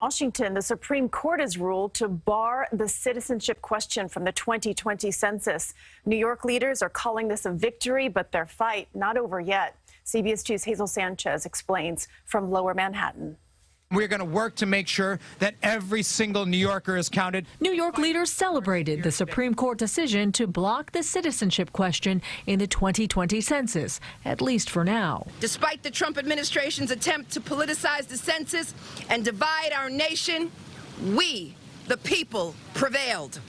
Washington, the Supreme Court has ruled to bar the citizenship question from the 2020 census. New York leaders are calling this a victory, but their fight not over yet. CBS 2's Hazel Sanchez explains from Lower Manhattan. We're going to work to make sure that every single New Yorker is counted. New York leaders celebrated the Supreme Court decision to block the citizenship question in the 2020 census, at least for now. Despite the Trump administration's attempt to politicize the census and divide our nation, we, the people, prevailed.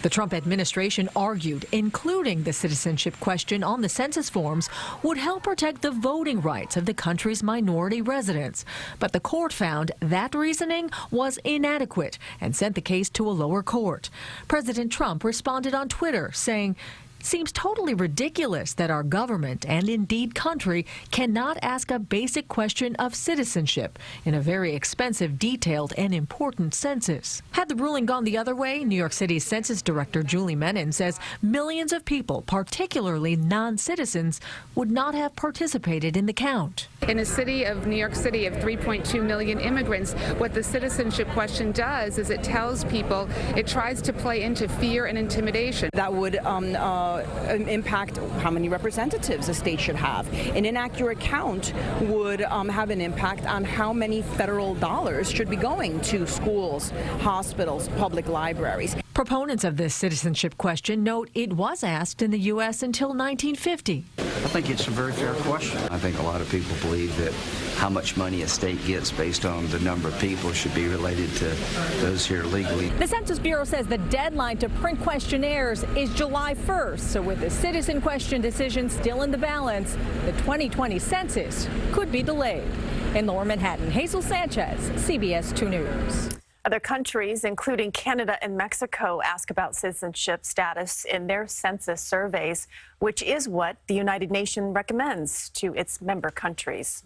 The Trump administration argued including the citizenship question on the census forms would help protect the voting rights of the country's minority residents. But the court found that reasoning was inadequate and sent the case to a lower court. President Trump responded on Twitter saying, "Seems totally ridiculous that our government and indeed country cannot ask a basic question of citizenship in a very expensive, detailed and important census." Had the ruling gone the other way, New York City's Census Director Julie Menin says millions of people, particularly non-citizens, would not have participated in the count. In a city of New York City of 3.2 million immigrants, what the citizenship question does is it tells people, it tries to play into fear and intimidation. That would impact how many representatives a state should have. An inaccurate count would have an impact on how many federal dollars should be going to schools, hospitals, public libraries. Proponents of this citizenship question note it was asked in the U.S. until 1950. I think it's a very fair question. I think a lot of people believe that how much money a state gets based on the number of people should be related to those here legally. The Census Bureau says the deadline to print questionnaires is July 1st. So with the citizen question decision still in the balance, the 2020 census could be delayed. In Lower Manhattan, Hazel Sanchez, CBS 2 News. Other countries, including Canada and Mexico, ask about citizenship status in their census surveys, which is what the United Nations recommends to its member countries.